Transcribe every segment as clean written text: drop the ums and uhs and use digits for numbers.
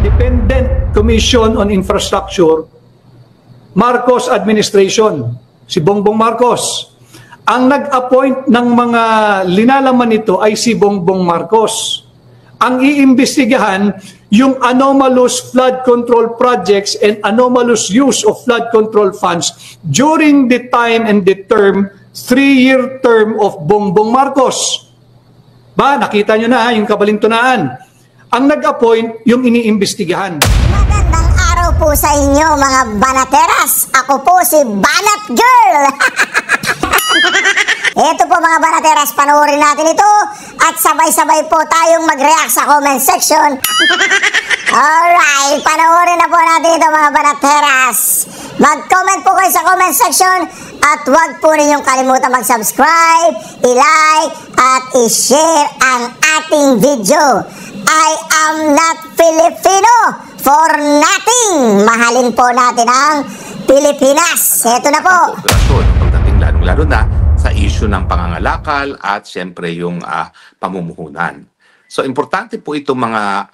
Independent Commission on Infrastructure, Marcos Administration, si Bongbong Marcos. Ang nag-appoint ng mga linalaman nito ay si Bongbong Marcos. Ang iimbestigahan yung anomalous flood control projects and anomalous use of flood control funds during the time and the term, 3-year term of Bongbong Marcos. Ba, nakita nyo na yung kabalintunaan. Ang nag-appoint yung iniimbestigahan. Magandang araw po sa inyo mga banateras. Ako po si Banat Girl. Ito po mga banateras, panoorin natin ito at sabay-sabay po tayong mag-react sa comment section. Alright, panoorin na po natin ito mga banateras. Mag-comment po kayo sa comment section at huwag po ninyong kalimutan mag-subscribe, i-like at i-share ang ating video. I am not Filipino for nothing. Mahalin po natin ang Pilipinas. Ito na po. Pagdating lalo na sa issue ng pangangalakal at siyempre yung pamumuhunan. So importante po itong mga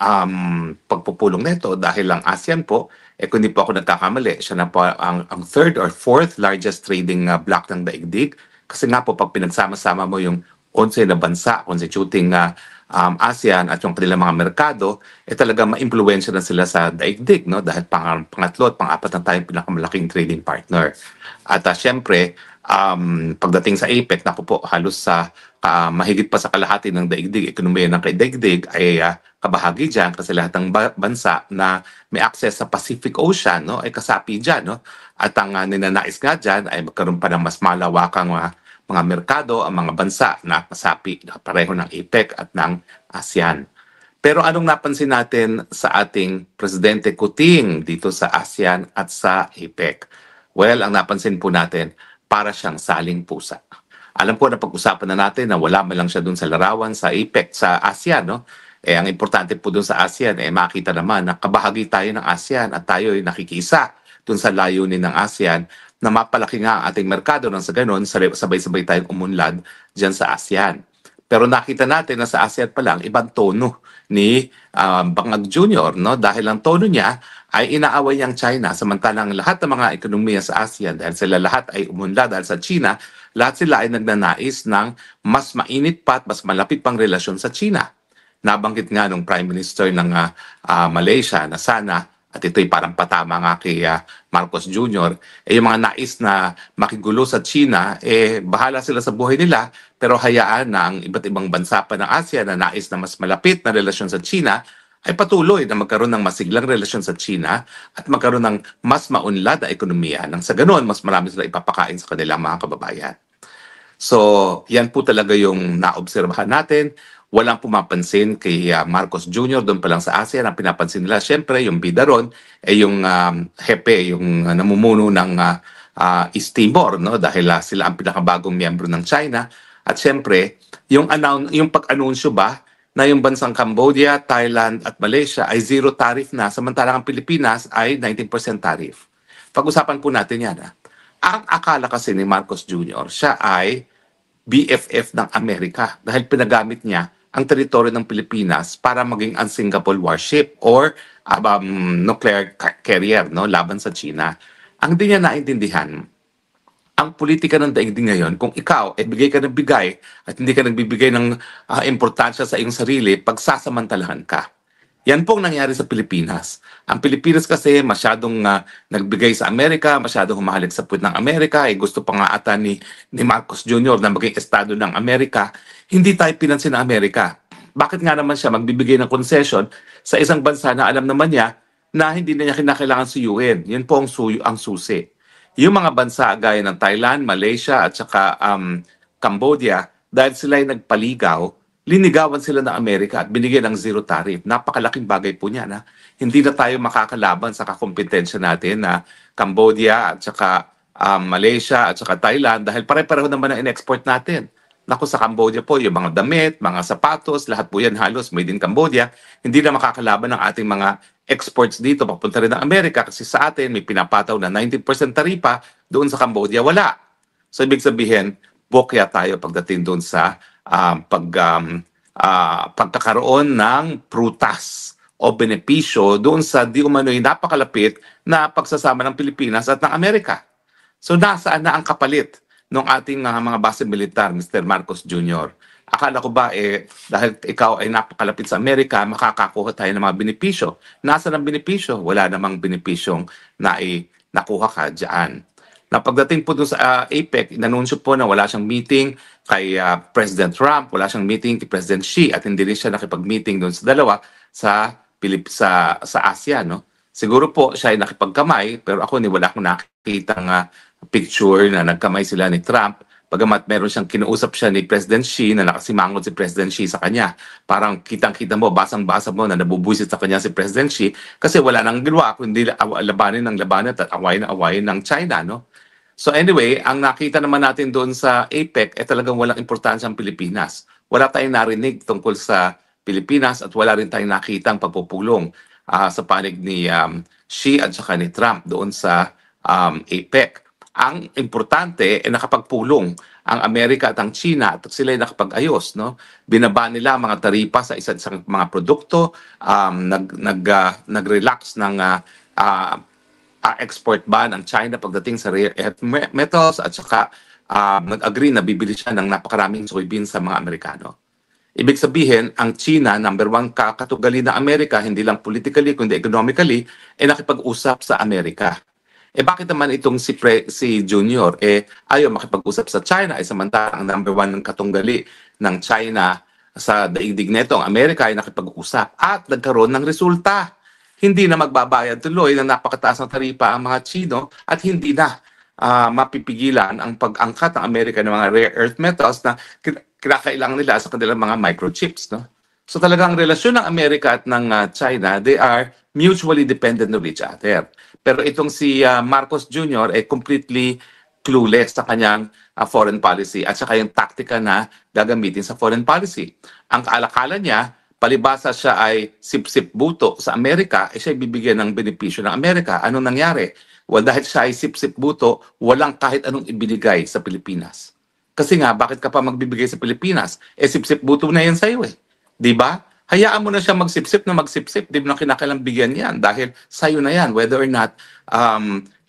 pagpupulong nito dahil ang ASEAN po, kung hindi po ako nagkakamali, siya na po ang third or fourth largest trading bloc ng daigdig. Kasi nga po pag pinagsama-sama mo yung 11 na bansa constituting ASEAN at yung kanilang mga merkado, talaga ma-impluwensya na sila sa daigdig, no? Dahil pangatlo at pang-apat na tayong pinakamalaking trading partner. At siyempre, pagdating sa APEC, naku po, halos sa mahigit pa sa kalahati ng daigdig, ekonomiya ng daigdig ay kabahagi dyan kasi lahat ng bansa na may access sa Pacific Ocean, no, ay kasapi dyan. No? At ang ninanais nga dyan ay magkaroon pa ng mas malawakang mga merkado, ang mga bansa na kasapi na pareho ng APEC at ng ASEAN. Pero anong napansin natin sa ating Presidente Kuting dito sa ASEAN at sa APEC? Well, ang napansin po natin, para siyang saling pusa. Alam ko na pag-usapan na natin na wala man lang siya dun sa larawan sa APEC, sa ASEAN, no? Ang importante po dun sa ASEAN, makita naman na kabahagi tayo ng ASEAN at tayo ay nakikisa dun sa layunin ng ASEAN na mapalaki nga ang ating merkado nang sa ganon, sabay-sabay tayong umunlad dyan sa ASEAN. Pero nakita natin na sa ASEAN pa lang, ibang tono ni Bangag Jr., no? Dahil ang tono niya ay inaaway niyang China, samantalang lahat ng mga ekonomiya sa ASEAN, dahil sila lahat ay umunlad dahil sa China, lahat sila ay nagnanais ng mas mainit pa at mas malapit pang relasyon sa China. Nabanggit nga nung Prime Minister ng Malaysia na sana, at ito'y parang patama nga kay Marcos Jr., yung mga nais na makigulo sa China, bahala sila sa buhay nila, pero hayaan na ang iba't ibang bansa pa ng ASEAN na nais na mas malapit na relasyon sa China, ay patuloy na magkaroon ng masiglang relasyon sa China at magkaroon ng mas maunlad na ekonomiya. Nang sa ganoon, mas marami sila ipapakain sa kanilang mga kababayan. So, yan po talaga yung naobserbahan natin. Walang pumapansin kay Marcos Jr. doon pa lang sa ASEAN. Ang pinapansin nila, syempre, yung bida ron, yung hepe, yung namumuno ng East Timor, no? Dahil sila ang pinakabagong miyembro ng China. At syempre, yung pag-anunsyo ba na yung bansang Cambodia, Thailand at Malaysia ay zero tariff na, samantalang ang Pilipinas ay 19% tariff. Pag-usapan po natin yan. Ang akala kasi ni Marcos Jr., siya ay BFF ng Amerika dahil pinagamit niya ang teritoryo ng Pilipinas para maging unsinkable warship or nuclear carrier, no, laban sa China. Ang di niya naintindihan, ang politika ng daigdig ngayon, kung ikaw bigay ka ng bigay at hindi ka nagbibigay ng importansya sa iyong sarili, pagsasamantalahan ka. Yan pong nangyari sa Pilipinas. Ang Pilipinas kasi masyadong nagbigay sa Amerika, masyadong humahalik sa puwet ng Amerika, gusto pa nga ata ni Marcos Jr. na maging estado ng Amerika, hindi tayo pinansin ng Amerika. Bakit nga naman siya magbibigay ng concession sa isang bansa na alam naman niya na hindi na niya kinakailangan sa UN? Yan po ang susi. Yung mga bansa gaya ng Thailand, Malaysia at saka Cambodia, dahil sila ay nagpaligaw, linigawan sila ng Amerika at binigyan ng zero tariff. Napakalaking bagay po niya na hindi na tayo makakalaban sa kakompetensya natin na Cambodia at saka Malaysia at saka Thailand dahil pare-pareho naman ang in-export natin. Naku, sa Cambodia po, yung mga damit, mga sapatos, lahat po yan halos made in Cambodia. Hindi na makakalaban ng ating mga exports dito. Papunta rin ng Amerika kasi sa atin may pinapataw na 90% taripa, doon sa Cambodia wala. So ibig sabihin, bokya tayo pagdating doon sa pagkakaroon ng prutas o benepisyo doon sa di umano'y napakalapit na pagsasama ng Pilipinas at ng Amerika. So nasaan na ang kapalit ng ating mga base militar, Mr. Marcos Jr.? Akala ko ba dahil ikaw ay napakalapit sa Amerika, makakakuha tayo ng mga benepisyo. Nasaan ang benepisyo? Wala namang benepisyong nakuha ka dyan. Na pagdating po doon sa APEC, inanunsyo po na wala siyang meeting kay President Trump, wala siyang meeting kay President Xi, at hindi rin siya nakipag-meeting doon sa dalawa sa ASEAN. No? Siguro po siya ay nakipagkamay, pero ako wala akong nakikitang picture na nagkamay sila ni Trump. Bagamat meron siyang kinuusap siya ni President Xi na nakasimangot si President Xi sa kanya. Parang kitang-kita mo, basang-basa mo na nabubuisit sa kanya si President Xi kasi wala nang ginawa kundi labanin at awayin ng China. No? So anyway, ang nakita naman natin doon sa APEC talagang walang importansya ang Pilipinas. Wala tayong narinig tungkol sa Pilipinas at wala rin tayong nakitang pagpupulong sa panig ni Xi at saka ni Trump doon sa APEC. Ang importante nakapagpulong ang Amerika at ang China at sila ay nakapag-ayos. No? Binaba nila mga taripa sa isa't isang mga produkto, nag-relax ng export ban ang China pagdating sa rare earth metals at saka nag-agree na bibili siya ng napakaraming soybeans sa mga Amerikano. Ibig sabihin, ang China, number one katugali ng Amerika, hindi lang politically kundi economically, nakipag-usap sa Amerika. Bakit naman itong si Junior ayaw makipag-usap sa China samantalang ang number one ng katunggali ng China sa daigdig nito, ang Amerika ay nakipag-usap at nagkaroon ng resulta. Hindi na magbabayad tuloy ng napakataas na taripa ang mga Chino at hindi na mapipigilan ang pag-angkat ng Amerika ng mga rare earth metals na kinakailangan nila sa kanilang mga microchips. No? So talagang relasyon ng Amerika at ng China, they are mutually dependent of each other. Pero itong si Marcos Jr. completely clueless sa kanyang foreign policy at saka yung taktika na gagamitin sa foreign policy. Ang kaalakala niya, palibasa siya ay sip-sip buto sa Amerika, siya ay bibigyan ng benepisyo ng Amerika. Anong nangyari? Well, dahil siya ay sip-sip buto, walang kahit anong ibinigay sa Pilipinas. Kasi nga, bakit ka pa magbibigay sa Pilipinas? Sip-sip buto na yan sa'yo Di ba? Hayaan mo na siya magsip-sip na magsip-sip. Di mo na kinakailang bigyan yan dahil sa'yo na yan, whether or not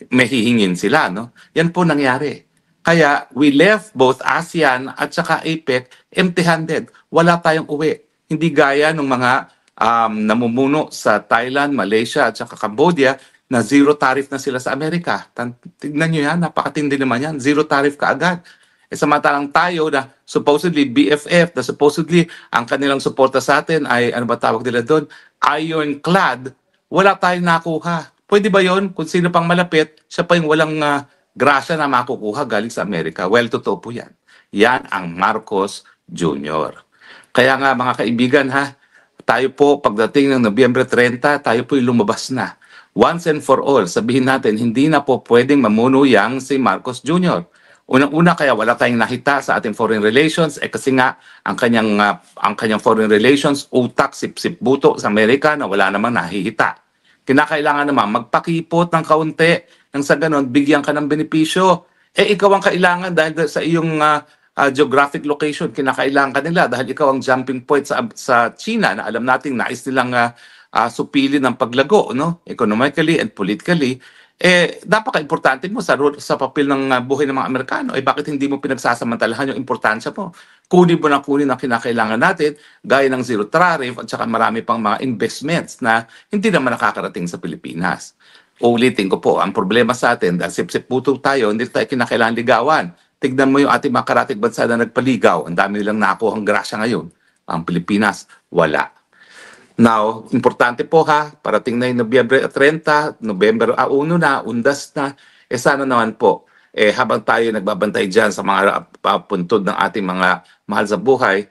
may hihingin sila. No? Yan po nangyari. Kaya we left both ASEAN at saka APEC empty-handed. Wala tayong uwi. Hindi gaya ng mga namumuno sa Thailand, Malaysia at saka Cambodia na zero tariff na sila sa Amerika. Tignan nyo yan, napakatindi naman yan. Zero tariff ka agad. Samantalang tayo na supposedly BFF, na supposedly ang kanilang suporta sa atin ay, ano ba tawag nila doon? Ironclad, wala tayong nakuha. Pwede ba yon? Kung sino pang malapit, siya pa yung walang grasya na makukuha galing sa Amerika. Well, totoo po yan. Yan ang Marcos Jr. Kaya nga mga kaibigan tayo po pagdating ng Nobyembre 30, tayo po yung lumabas na. Once and for all, sabihin natin, hindi na po pwedeng mamuno yang si Marcos Jr. Unang-una kaya wala tayong nakita sa ating foreign relations kasi nga ang kanyang foreign relations utak sip-sip buto sa Amerika na wala namang nahihita. Kinakailangan naman magpakipot ng kaunti nang sa ganon bigyan ka ng benepisyo. Ikaw ang kailangan dahil sa iyong geographic location, kinakailangan ka nila dahil ikaw ang jumping point sa China na alam nating nais nilang supili ng paglago, no? Economically and politically. Napaka-importante mo sa papel ng buhay ng mga Amerikano. Bakit hindi mo pinagsasamantalahan yung importansya mo? Kunin mo na kunin ang kinakailangan natin, gaya ng zero tariff at saka marami pang mga investments na hindi naman nakakarating sa Pilipinas. Ulitin ko po, ang problema sa atin, dahil sip-sip puto tayo, hindi tayo kinakailangan ligawan. Tignan mo yung ating mga karatig bansa na nagpaligaw. Ang dami nilang nakuha ang grasya ngayon. Ang Pilipinas, wala. Now, importante po parating na yung Nobyembre 30, Nobyembre 1 na, undas na, sana naman po, habang tayo nagbabantay dyan sa mga puntod ng ating mga mahal sa buhay,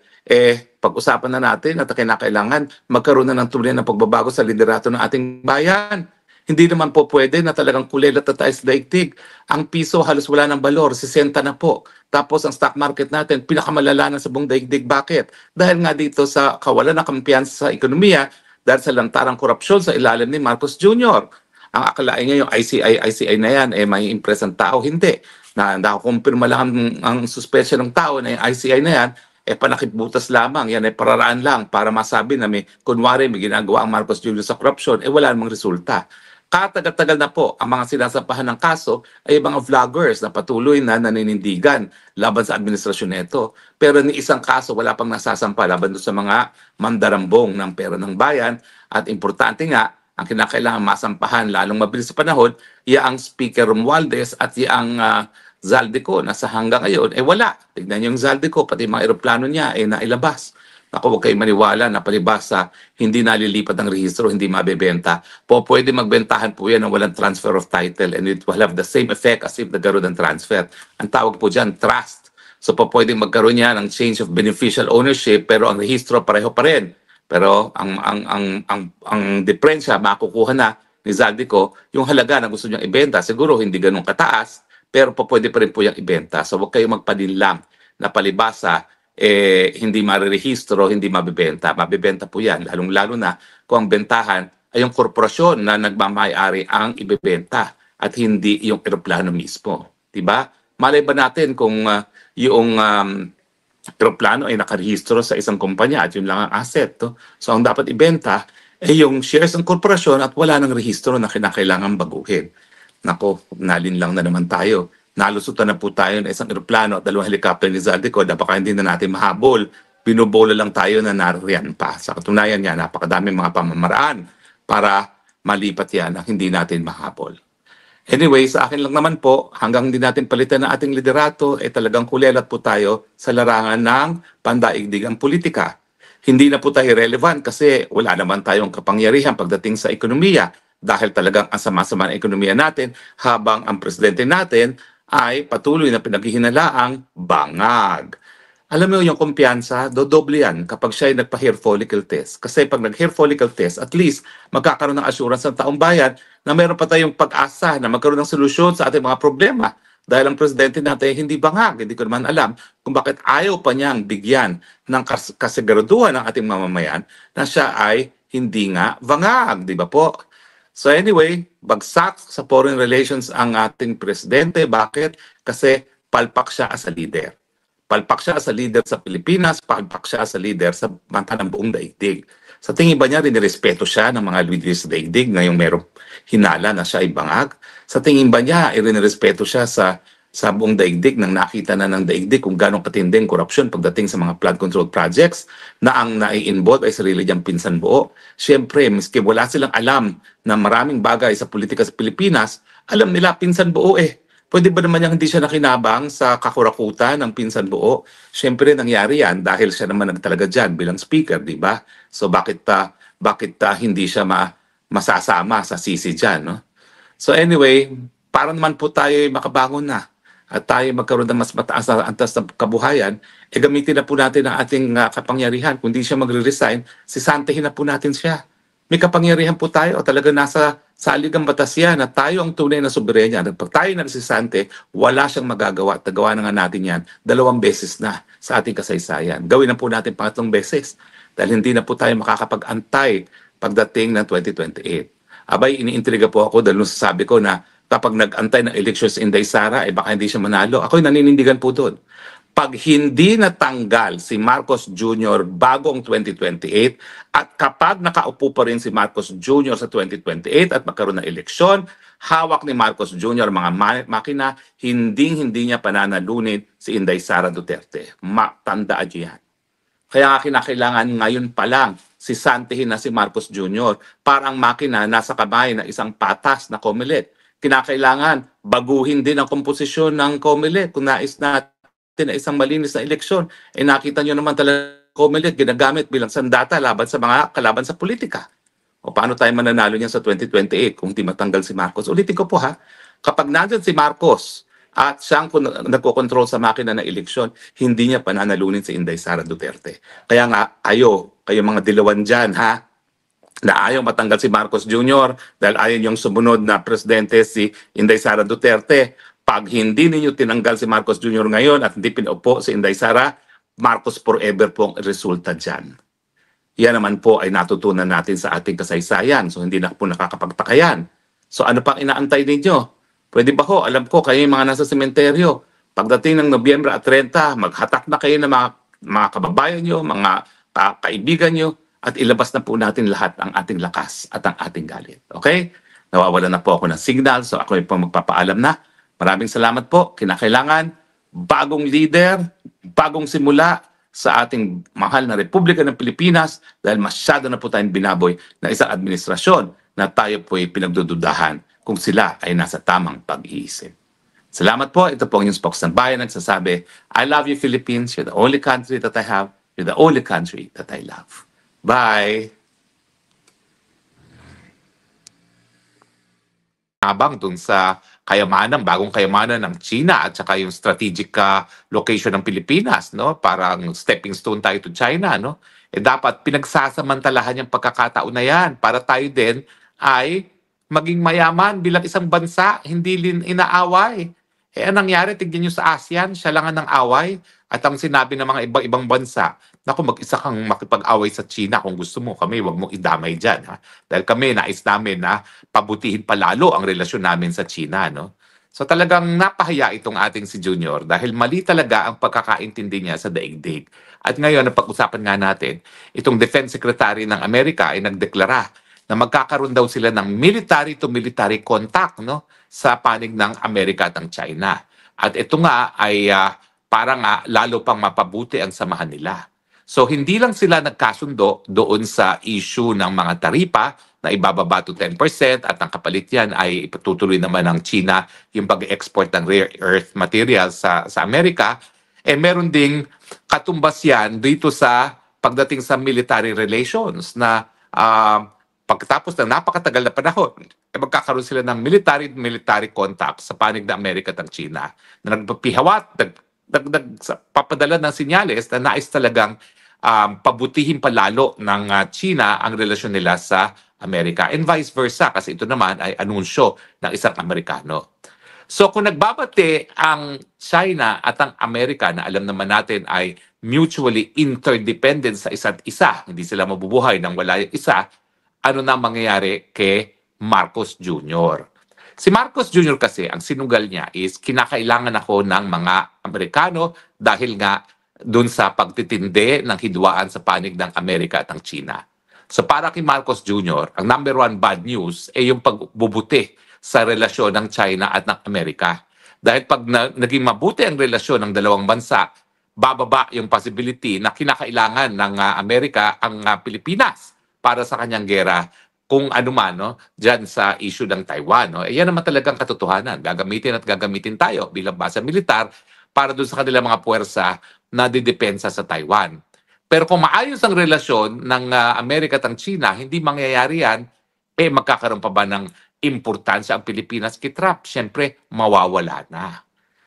pag-usapan na natin at kinakailangan magkaroon na ng tunay ng pagbabago sa liderato ng ating bayan. Hindi naman po pwede na talagang kulelat na tayo sa daigdig. Ang piso halos wala ng balor, 60 na po. Tapos ang stock market natin, pinakamalala na sa buong daigdig. Bakit? Dahil nga dito sa kawalan ng kampiyansa sa ekonomiya, dahil sa lantarang korupsyon sa ilalim ni Marcos Jr. Ang akalain niya yung ICI na yan, may impress ang tao. Hindi. Nakakumpirma lang ang suspensya ng tao na yung ICI na yan, panakitbutas lamang, yan ay pararaan lang para masabi na kunwari may ginagawa ang Marcos Jr. sa korupsyon, wala namang resulta. Katagal-tagal na po ang mga sinasampahan ng kaso ay mga vloggers na patuloy na naninindigan laban sa administrasyon nito. Pero ni isang kaso wala pang nasasampa laban doon sa mga mandarambong ng pera ng bayan. At importante nga, ang kinakailangan masampahan lalong mabilis sa panahon, ang Speaker Romualdez at ang Zaldico na sa hanggang ngayon, wala. Tignan niyo yung Zaldico, pati mga eroplano niya nailabas. Ako, huwag kayo maniwala na palibasa, hindi nalilipat ang rehistro, hindi mabebenta. Pwede magbentahan po yan ng walang transfer of title and it will have the same effect as if nagkaroon ng transfer. Ang tawag po dyan, trust. So pwede magkaroon niya ng change of beneficial ownership pero ang rehistro pareho pa rin. Pero ang diferensya, makukuha na ni Zaldico, yung halaga na gusto niyang ibenta, siguro hindi ganun kataas, pero pwede pa rin po yung ibenta. So huwag kayo magpadinlang na palibasa, hindi marerehistro, hindi mabibenta. Mabibenta po yan, lalong-lalo na kung ang bentahan ay yung korporasyon na nagmamayari ang ibebenta at hindi yung eroplano mismo. Diba? Malay ba natin kung yung eroplano ay nakarehistro sa isang kumpanya at yun lang ang asset. So ang dapat ibenta ay yung shares ng korporasyon at wala ng rehistro na kinakailangan baguhin. Nako, nalinlang na naman tayo. Nalusutan na po tayo ng isang eroplano at 2 helicopter ni Zaldico, baka hindi na natin mahabol. Binubola lang tayo na nariyan pa. Sa katunayan niya, napakadaming mga pamamaraan para malipat yan ang hindi natin mahabol. Anyway, sa akin lang naman po, hanggang hindi natin palitan ang ating liderato, talagang kulelat po tayo sa larangan ng pandaigdigang politika. Hindi na po tayo relevant kasi wala naman tayong kapangyarihan pagdating sa ekonomiya dahil talagang ang sama-sama ng ekonomiya natin habang ang presidente natin ay patuloy na pinaghihinalaang bangag. Alam mo yung kumpiyansa, dodoble yan kapag siya ay nagpa-hair follicle test. Kasi pag nag-hair follicle test, at least magkakaroon ng assurance ng taong bayan na mayroon pa tayong pag-asa na magkaroon ng solusyon sa ating mga problema. Dahil ang presidente natin hindi bangag, hindi ko naman alam kung bakit ayaw pa niyang bigyan ng kasiguraduhan ng ating mamamayan na siya ay hindi nga bangag, di ba po? So anyway, bagsak sa foreign relations ang ating presidente. Bakit? Kasi palpak siya as a leader. Palpak siya as a leader sa Pilipinas, palpak siya as a leader sa mata ng buong daigdig. Sa tingin ba niya, rinirespeto siya ng mga leaders sa daigdig ngayong merong hinala na siya ay bangag? Sa tingin ba niya, rinirespeto siya sa buong daigdig nang nakita na ng daigdig kung gano'ng katinding korupsyon pagdating sa mga flood control projects na ang nai-involve ay sarili niyang pinsan buo? Siyempre, miski wala silang alam na maraming bagay sa politika sa Pilipinas, alam nila pinsan buo Pwede ba naman yung hindi siya nakinabang sa kakurakutan ng pinsan buo? Siyempre, nangyari yan dahil siya naman nagtalaga dyan bilang speaker, di ba? So bakit hindi siya masasama sa sisi dyan, no? So anyway, para naman po tayo makabangon na at tayo magkaroon ng mas mataas na antas ng kabuhayan, gamitin na po natin ang ating kapangyarihan. Kung di siya magre-resign, sisantihin na po natin siya. May kapangyarihan po tayo o talaga nasa saligang batas yan na tayo ang tunay na soberenya. Pag tayo nagsisante, wala siyang magagawa. Tagawa na nga natin yan 2 beses na sa ating kasaysayan. Gawin na po natin 3 beses dahil hindi na po tayo makakapag-antay pagdating ng 2028. Abay, iniintriga po ako dahil sabi ko na kapag nag-antay ng elections sa Inday Sara, baka hindi siya manalo. Ako'y naninindigan po doon. Pag hindi natanggal si Marcos Jr. bago ang 2028 at kapag nakaupo pa rin si Marcos Jr. sa 2028 at magkaroon ng eleksyon, hawak ni Marcos Jr. mga makina, hindi niya pananalunin si Inday Sara Duterte. Tandaan niyo yan. Kaya kinakailangan ngayon pa lang sisantihin na si Marcos Jr. para ang makina nasa kamay na isang patas na COMELEC. Kinakailangan baguhin din ang komposisyon ng COMELEC kung nais natin na isang malinis na eleksyon. Nakita nyo naman talaga COMELEC ginagamit bilang sandata laban sa mga kalaban sa politika. O paano tayo mananalo niyan sa 2028 kung di matanggal si Marcos? Ulitin ko po kapag nandyan si Marcos at siyang nagkokontrol sa makina ng eleksyon, hindi niya pananalunin si Inday Sara Duterte. Kaya nga, kayo mga dilawan dyan na ayaw matanggal si Marcos Jr. dahil ayaw yung sumunod na presidente si Inday Sara Duterte. Pag hindi ninyo tinanggal si Marcos Jr. ngayon at hindi pinaupo si Inday Sara, Marcos forever po ang resulta dyan. Yan naman po ay natutunan natin sa ating kasaysayan. So hindi na po nakakapagtakayan. So ano pang inaantay ninyo? Pwede ba ho? Alam ko kayo yung mga nasa sementeryo. Pagdating ng Nobyembre at 30, maghatak na kayo ng mga mga kababayan nyo, mga kaibigan nyo, at ilabas na po natin lahat ang ating lakas at ang ating galit. Okay? Nawawala na po ako ng signal, so ako po magpapaalam na. Maraming salamat po. Kinakailangan bagong leader, bagong simula sa ating mahal na Republika ng Pilipinas dahil masyado na po tayong binaboy na isang administrasyon na tayo po'y pinagdududahan kung sila ay nasa tamang pag-iisip. Salamat po. Ito po ang inyong spokesman bayan nagsasabi, I love you Philippines. You're the only country that I have. You're the only country that I love. Bye! Abang dun sa kayamanan, bagong kayamanan ng China at saka yung strategic location ng Pilipinas, no? Parang stepping stone tayo to China, no? Dapat pinagsasamantalahan yung pagkakataon na yan para tayo din ay maging mayaman bilang isang bansa, hindi inaaway. Anong nangyari, tignan nyo sa ASEAN, siya lang ang away at ang sinabi ng mga ibang bansa, naku, mag-isa kang makipag-away sa China kung gusto mo. Kami, wag mong idamay dyan. Ha? Dahil kami, nais namin na pabutihin palalo ang relasyon namin sa China. No? So talagang napahiya itong ating si Junior dahil mali talaga ang pagkakaintindi niya sa daigdig. At ngayon, napag-usapan nga natin, itong Defense Secretary ng Amerika ay nagdeklara na magkakaroon daw sila ng military-to-military contact, no, sa panig ng Amerika at ng China. At ito nga ay parang lalo pang mapabuti ang samahan nila. So hindi lang sila nagkasundo doon sa issue ng mga taripa na ibababa to 10% at ang kapalit yan ay ipatutuloy naman ng China yung pag-export ng rare earth materials sa Amerika. Meron ding katumbas yan dito sa pagdating sa military relations na pagkatapos ng napakatagal na panahon, magkakaroon sila ng military contact sa panig ng Amerika at ng China na nagpapihawat, papadala ng sinyales na nais talagang pabutihin palalo ng China ang relasyon nila sa Amerika and vice versa kasi ito naman ay anunsyo ng isang Amerikano. So kung nagbabate ang China at ang Amerika na alam naman natin ay mutually interdependent sa isa't isa, hindi sila mabubuhay nang wala yung isa, ano na mangyayari kay Marcos Jr. Si Marcos Jr. kasi, ang sinugal niya is kinakailangan ako ng mga Amerikano dahil nga dun sa pagtitindi ng hidwaan sa panig ng Amerika at ng China. So para kay Marcos Jr., ang number one bad news ay yung pagbubuti sa relasyon ng China at ng Amerika. Dahil pag naging mabuti ang relasyon ng dalawang bansa, bababa yung possibility na kinakailangan ng Amerika ang Pilipinas para sa kanyang gera kung ano man, no, dyan sa issue ng Taiwan. No? Yan naman talagang katotohanan. Gagamitin at gagamitin tayo bilang basa militar para doon sa kanilang mga puwersa na didepensa sa Taiwan. Pero kung maayos ang relasyon ng Amerika at ng China, hindi mangyayari yan, magkakaroon pa ba ng importansya ang Pilipinas kay Trump? Siyempre, mawawala na.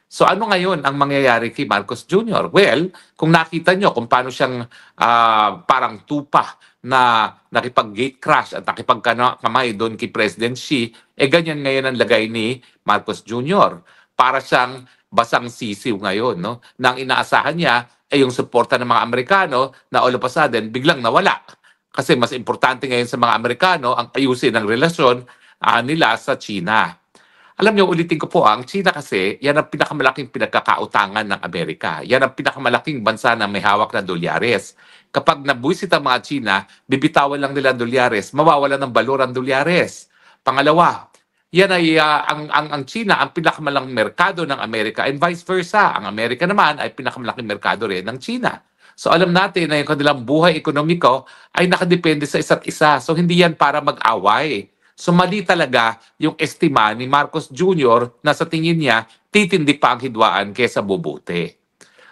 So ano ngayon ang mangyayari kay Marcos Jr.? Well, kung nakita nyo kung paano siyang parang tupa na nakipag-gate crash at nakipagkamay doon kay President Xi, ganyan ngayon ang lagay ni Marcos Jr. Para siyang basang sisiw ngayon, no? Nang inaasahan niya yung suporta ng mga Amerikano na all of a sudden biglang nawala. Kasi mas importante ngayon sa mga Amerikano ang ayusin ng relasyon nila sa China. Alam niyo, ulitin ko po, ang China kasi, yan ang pinakamalaking pinagkakautangan ng Amerika. Yan ang pinakamalaking bansa na may hawak na dolyares. Kapag nabuisit ang mga China, bibitawan lang nila ang dolyares, mawawala ng balor ang dolyares. Pangalawa, yan ay ang China ang pinakamalaking merkado ng Amerika and vice versa. Ang Amerika naman ay pinakamalaking merkado rin ng China. So alam natin na yung kanilang buhay ekonomiko ay nakadepende sa isa't isa. So hindi yan para mag-away. So mali talaga yung estima ni Marcos Jr. na sa tingin niya titindi pa ang hidwaan kesa bubuti.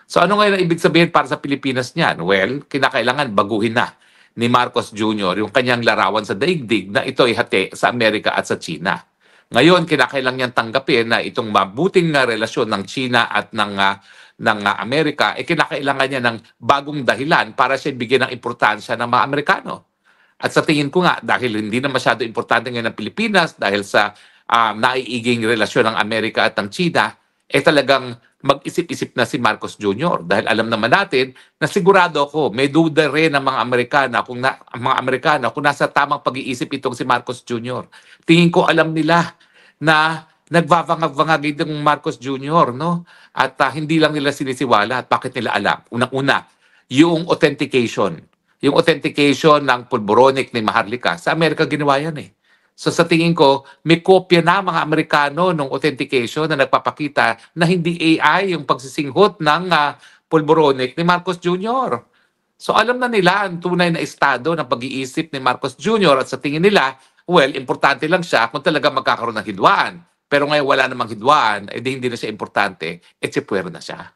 So ano ngayon ang ibig sabihin para sa Pilipinas niyan? Well, kinakailangan baguhin na ni Marcos Jr. yung kanyang larawan sa daigdig na ito ay hati sa Amerika at sa China. Ngayon, kinakailangan niyang tanggapin na itong mabuting relasyon ng China at ng Amerika, kinakailangan niya ng bagong dahilan para siya bigyan ng importansya ng mga Amerikano. At sa tingin ko nga, dahil hindi na masyado importante ngayon ng Pilipinas, dahil sa naiiging relasyon ng Amerika at ng China, talagang mag-isip-isip na si Marcos Jr. Dahil alam naman natin na sigurado ako, may duda rin ng mga Amerikano kung nasa tamang pag-iisip itong si Marcos Jr. Tingin ko alam nila na nagvavangag-vangag itong Marcos Jr. No? At hindi lang nila sinisiwala at bakit nila alam. Unang-una, yung authentication. Yung authentication ng pulboronic ni Maharlika, sa Amerika ginawa yan eh. So sa tingin ko, may kopya na mga Amerikano ng authentication na nagpapakita na hindi AI yung pagsisinghot ng pulboronic ni Marcos Jr. So alam na nila ang tunay na estado ng pag-iisip ni Marcos Jr. at sa tingin nila, well, importante lang siya kung talaga magkakaroon ng hidwaan. Pero ngayon wala namang hidwaan, edi hindi na siya importante, etsipwero na siya.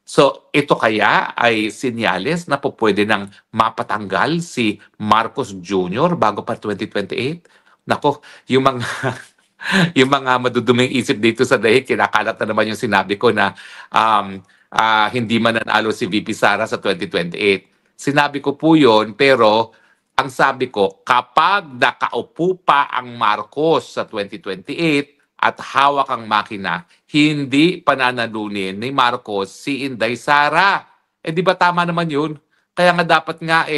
So, ito kaya ay senyales na po pwede nang mapatanggal si Marcos Jr. bago pa 2028? Nako, yung mga yung mga maduduming isip dito sa dahil, kinakalat na naman yung sinabi ko na hindi mananalo si VP Sara sa 2028. Sinabi ko po yun, pero ang sabi ko, kapag nakaupo pa ang Marcos sa 2028, at hawak ang makina, hindi pananalunin ni Marcos si Inday Sara. Eh di ba tama naman yun? Kaya nga dapat nga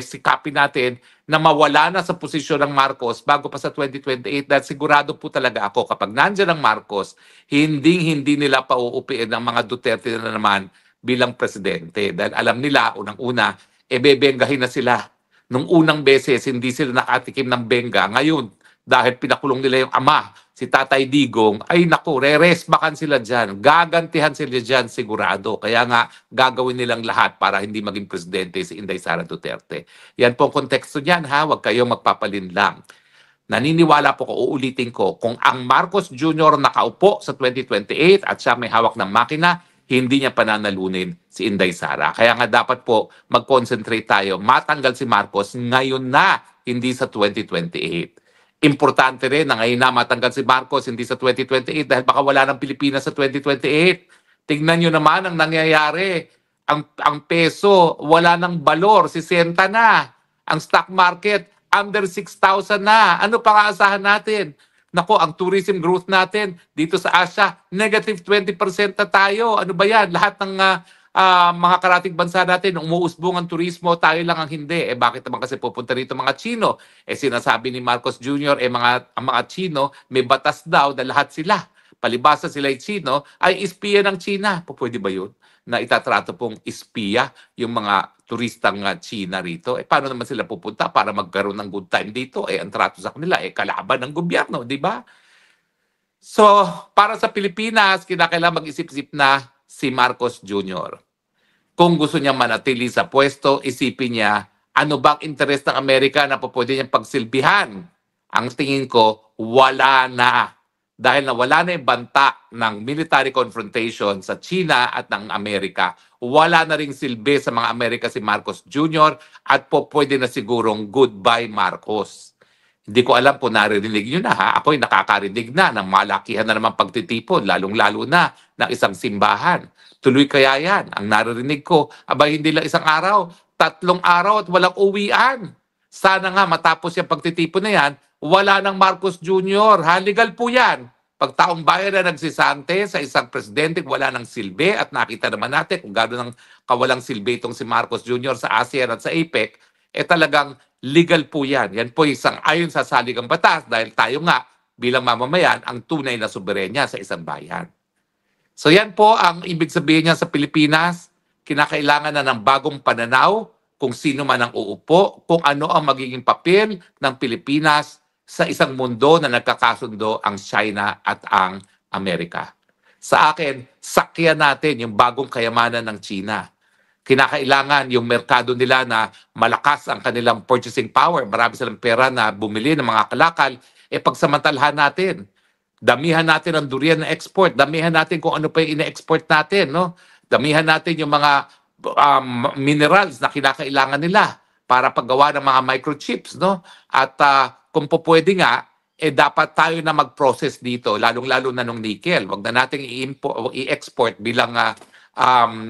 sikapin natin na mawala na sa posisyon ng Marcos bago pa sa 2028 dahil sigurado po talaga ako kapag nandiyan ang Marcos, hindi nila pauupiin ng mga Duterte na naman bilang presidente. Dahil alam nila, unang-una, bebenggahin na sila. Nung unang beses, hindi sila nakatikim ng benga. Ngayon, dahil pinakulong nila yung ama, si Tatay Digong, ay naku, re-resbakan sila dyan. Gagantihan sila dyan sigurado. Kaya nga, gagawin nilang lahat para hindi maging presidente si Inday Sara Duterte. Yan po ang konteksto niyan ha, huwag kayong magpapalinlang. Naniniwala po ko, uulitin ko, kung ang Marcos Jr. nakaupo sa 2028 at siya may hawak ng makina, hindi niya pananalunin si Inday Sara. Kaya nga dapat po mag-concentrate tayo, matanggal si Marcos ngayon na, hindi sa 2028. Importante rin na ngayon na matanggal si Marcos hindi sa 2028 dahil baka wala ng Pilipinas sa 2028. Tignan nyo naman ang nangyayari. Ang peso, wala ng balor, 60 na. Ang stock market, under 6,000 na. Ano pang aasahan natin? Nako, ang tourism growth natin dito sa Asia, negative 20% na tayo. Ano ba yan? Lahat ng mga karating bansa natin, umuusbong ang turismo, tayo lang ang hindi. Bakit naman kasi pupunta rito mga Chino? Sinasabi ni Marcos Jr., ang mga Chino, may batas daw na lahat sila. Palibasa sila ay Chino, ay espiya ng China. Pwede ba yun? Na itatrato pong espiya yung mga turistang China rito. Paano naman sila pupunta para magkaroon ng good time dito? Ang trato sa kanila, kalaban ng gobyerno, di ba? So, para sa Pilipinas, kinakailangan mag-isip-isip na si Marcos Jr. Kung gusto niya manatili sa pwesto, isipin niya, ano bang interes ng Amerika na pwede niyang pagsilbihan? Ang tingin ko, wala na. Dahil nawala na yung banta ng military confrontation sa China at ng Amerika, wala na ring silbi sa mga Amerika si Marcos Jr. at pwede na sigurong goodbye Marcos. Hindi ko alam kung naririnig nyo na ha. Ako'y nakakarinig na ng malakihan na naman pagtitipon, lalong-lalo na ng isang simbahan. Tuloy kaya yan. Ang naririnig ko, abay hindi lang isang araw, 3 araw at walang uwian. Sana nga matapos yung pagtitipon na yan, wala ng Marcos Jr. Ha, legal po yan. Pag taong bayan na nagsisante sa isang presidente, wala ng silbi at nakita naman natin kung gano'n ng kawalang silbi itong si Marcos Jr. sa ASEAN at sa APEC, talagang legal po yan. Yan po isang ayon sa saligang batas dahil tayo nga bilang mamamayan ang tunay na soberenya sa isang bayan. So yan po ang ibig sabihin niya sa Pilipinas. Kinakailangan na ng bagong pananaw kung sino man ang uupo, kung ano ang magiging papel ng Pilipinas sa isang mundo na nagkakasundo ang China at ang Amerika. Sa akin, sakyan natin yung bagong kayamanan ng China. Kinakailangan yung merkado nila na malakas ang kanilang purchasing power. Marami silang pera na bumili ng mga kalakal. Pagsamantalahan natin. Damihan natin ang durian na export. Damihan natin kung ano pa yung ine-export natin. No? Damihan natin yung mga minerals na kinakailangan nila para paggawa ng mga microchips. No? At kung po pwede nga, dapat tayo na mag-process dito, lalong-lalo na nung nickel. Huwag na natin i-export bilang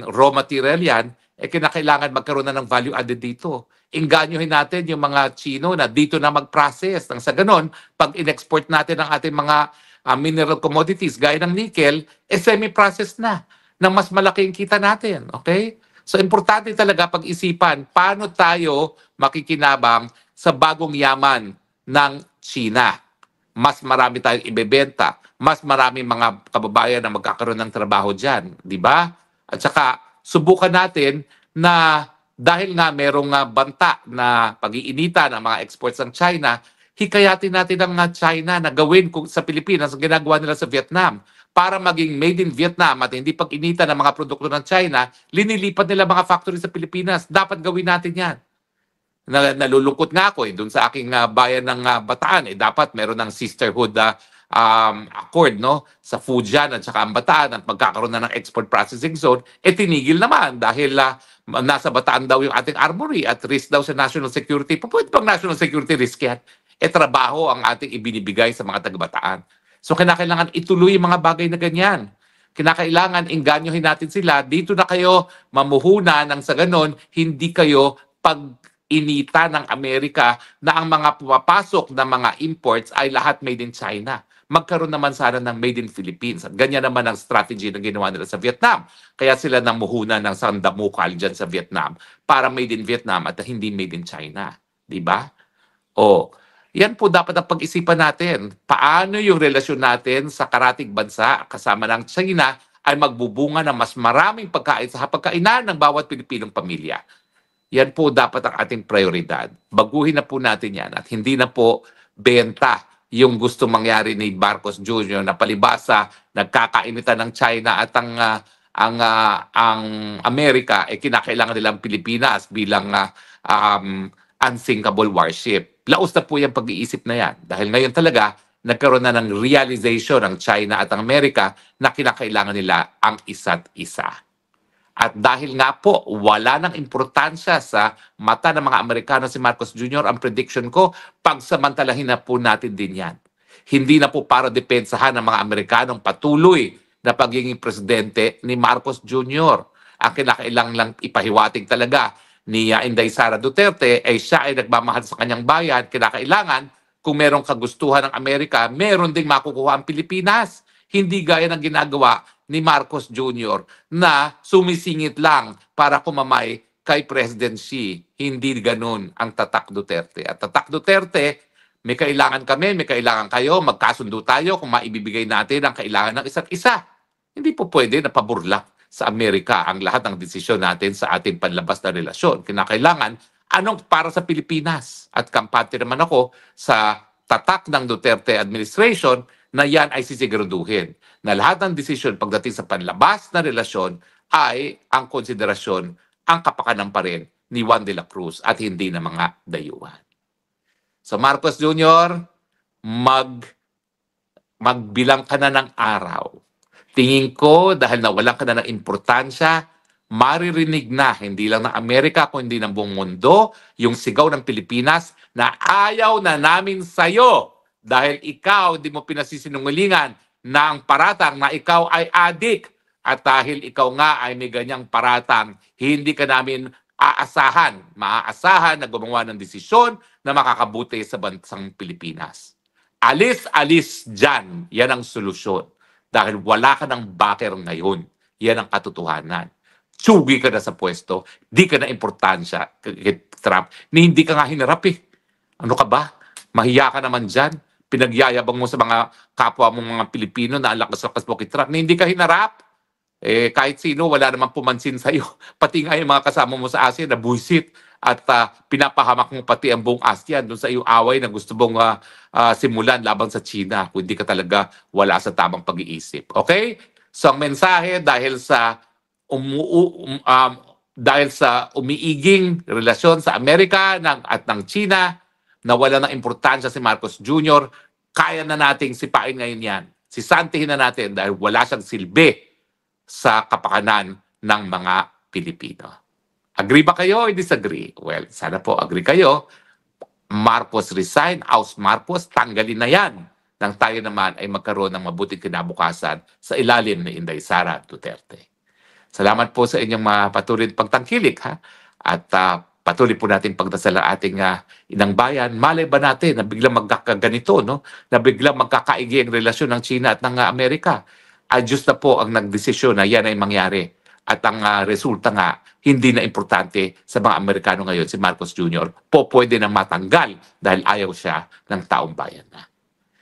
raw material yan, kinakailangan magkaroon na ng value added dito. Inganyohin natin yung mga Chino na dito na mag-process. Nang sa ganon, pag in-export natin ang ating mga mineral commodities gaya ng nickel, semi-process na ng mas malaking kita natin. Okay? So, importante talaga pag-isipan paano tayo makikinabang sa bagong yaman ng China. Mas marami tayong ibebenta, mas marami mga kababayan na magkakaroon ng trabaho dyan. Di ba? At saka, subukan natin na dahil nga merong banta na pag-iinita ng mga exports ng China, hikayatin natin ang China na gawin sa Pilipinas ang ginagawa nila sa Vietnam para maging made in Vietnam at hindi pag-inita ng mga produkto ng China, linilipat nila mga factory sa Pilipinas. Dapat gawin natin yan. Nalulungkot nga ako doon sa aking bayan ng Bataan. Dapat meron ng sisterhood accord sa Fujian at saka ang Bataan at magkakaroon na ng export processing zone. Tinigil naman dahil nasa Bataan daw yung ating armory at risk daw sa national security. Pwede bang national security risk yan? Trabaho ang ating ibinibigay sa mga taga-Bataan. So kinakailangan ituloy yung mga bagay na ganyan. Kinakailangan inganyohin natin sila. Dito na kayo mamuhunan ng sa ganon, hindi kayo pag-inita ng Amerika na ang mga pumapasok na mga imports ay lahat made in China. Magkaroon naman sana ng made in Philippines. At ganyan naman ang strategy na ginawa nila sa Vietnam. Kaya sila namuhunan ng sandamukal dyan sa Vietnam para made in Vietnam at hindi made in China. Diba? Yan po dapat ang pag-isipan natin. Paano yung relasyon natin sa karatig bansa kasama ng China ay magbubunga ng mas maraming pagkain sa hapagkainan ng bawat Pilipinong pamilya. Yan po dapat ang ating prioridad. Baguhin na po natin yan at hindi na po benta yung gusto mangyari ni Marcos Jr. na palibasa, nagkakainitan ng China at ang Amerika kinakailangan nilang Pilipinas bilang unsinkable warship. Laos na po yung pag-iisip na yan. Dahil ngayon talaga, nagkaroon na ng realization ng China at ang Amerika na kinakailangan nila ang isa't isa. At dahil nga po, wala nang importansya sa mata ng mga Amerikano si Marcos Jr., ang prediction ko, pagsamantalahin na po natin din yan. Hindi na po para depensahan ng mga Amerikanong patuloy na pagiging presidente ni Marcos Jr. Ang kinakailangan lang ipahiwatig talaga ni Inday Sara Duterte ay siya ay nagmamahal sa kanyang bayan. Kinakailangan kung merong kagustuhan ng Amerika, meron ding makukuha ang Pilipinas. Hindi gaya ng ginagawa ni Marcos Jr. na sumisingit lang para kumamay kay President Xi. Hindi ganun ang tatak Duterte. At tatak Duterte, may kailangan kami, may kailangan kayo, magkasundo tayo kung maibibigay natin ang kailangan ng isa't isa. Hindi po pwede na paburlak sa Amerika ang lahat ng desisyon natin sa ating panlabas na relasyon. Kinakailangan, anong para sa Pilipinas? At kampante naman ako sa tatak ng Duterte administration na yan ay sisiguraduhin. Na lahat ng desisyon pagdating sa panlabas na relasyon ay ang konsiderasyon, ang kapakanan pa rin ni Juan de la Cruz at hindi na mga dayuhan. So Marcos Jr., magbilang ka na ng araw. Tingin ko, dahil nawalan ka na ng importansya, maririnig na, hindi lang ng Amerika, kundi ng buong mundo, yung sigaw ng Pilipinas na ayaw na namin sa'yo dahil ikaw, di mo pinasisinungalingan na ang paratang na ikaw ay adik. At dahil ikaw nga ay may ganyang paratang, hindi ka namin maaasahan na gumawa ng desisyon na makakabuti sa bansang Pilipinas. Alis dyan, yan ang solusyon. Dahil wala ka ng backer ngayon. Yan ang katotohanan. Tsugi ka na sa pwesto, di ka na importansya kay Trump, ni hindi ka nga hinarap eh. Ano ka ba? Mahiya ka naman dyan. Pinagyayabang mo sa mga kapwa mong mga Pilipino na ang lakas-lakas mo kay Trump, ni hindi ka hinarap. Kahit sino, wala namang pumansin sa'yo. Pati nga yung mga kasama mo sa ASEAN na buisit at pinapahamak mo pati ang buong ASEAN doon sa iyong away na gusto mong simulan laban sa China kung hindi ka talaga wala sa tamang pag-iisip. Okay? So ang mensahe dahil sa umiiging relasyon sa Amerika at ng China na wala ng importansya si Marcos Jr., kaya na nating sipain ngayon yan. Sisantihin na natin dahil wala siyang silbi sa kapakanan ng mga Pilipino. Agree ba kayo o disagree? Well, sana po agree kayo. Marcos resign, House Marcos, tanggalin na yan. Nang tayo naman ay magkaroon ng mabuting kinabukasan sa ilalim ni Inday Sara Duterte. Salamat po sa inyong mga patuloy pagtangkilik. At patuloy po natin pagdasal ang ating inang bayan. Malay ba natin na biglang magkakaganito, no? Na biglang magkakaigi ang relasyon ng China at ng Amerika? Diyos na po ang nagdesisyon na yan ay mangyari. At ang resulta nga, hindi na importante sa mga Amerikano ngayon si Marcos Jr. Pwede na matanggal dahil ayaw siya ng taong bayan na.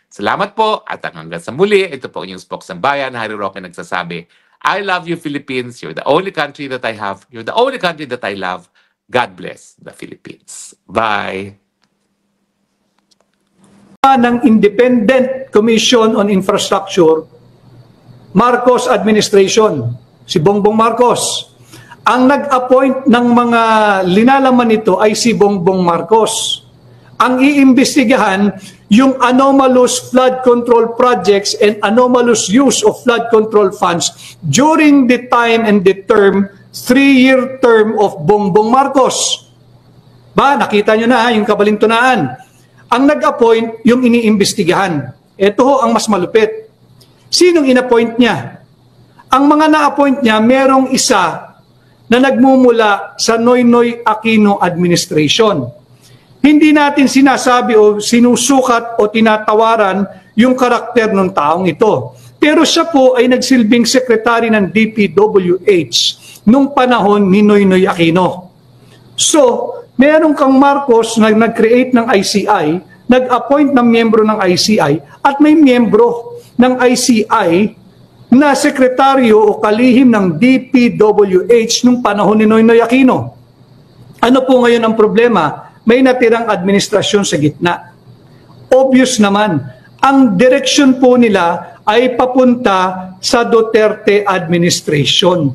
Salamat po at hanggang sa muli, ito po inyong spokesman bayan, Harry Roque nagsasabi, I love you, Philippines. You're the only country that I have. You're the only country that I love. God bless the Philippines. Bye. Ng Independent Commission on Infrastructure, Marcos Administration, si Bongbong Marcos. Ang nag-appoint ng mga linalaman nito ay si Bongbong Marcos. Ang iimbestigahan yung anomalous flood control projects and anomalous use of flood control funds during the time and the term, 3-year term of Bongbong Marcos. Ba, nakita nyo na yung kabalintunaan. Ang nag-appoint, yung iniimbestigahan. Ito ho ang mas malupit. Sinong inappoint niya? Ang mga na-appoint niya, merong isa na nagmumula sa Noynoy Aquino administration. Hindi natin sinasabi o sinusukat o tinatawaran yung karakter ng taong ito. Pero siya po ay nagsilbing sekretary ng DPWH nung panahon ni Noynoy Aquino. So, meron kang Marcos na nag-create ng ICI, nag-appoint ng miyembro ng ICI, at may miyembro ng ICI na sekretaryo o kalihim ng DPWH nung panahon ni Noynoy Aquino. Ano po ngayon ang problema? May natirang administrasyon sa gitna. Obvious naman, ang direksyon po nila ay papunta sa Duterte administration.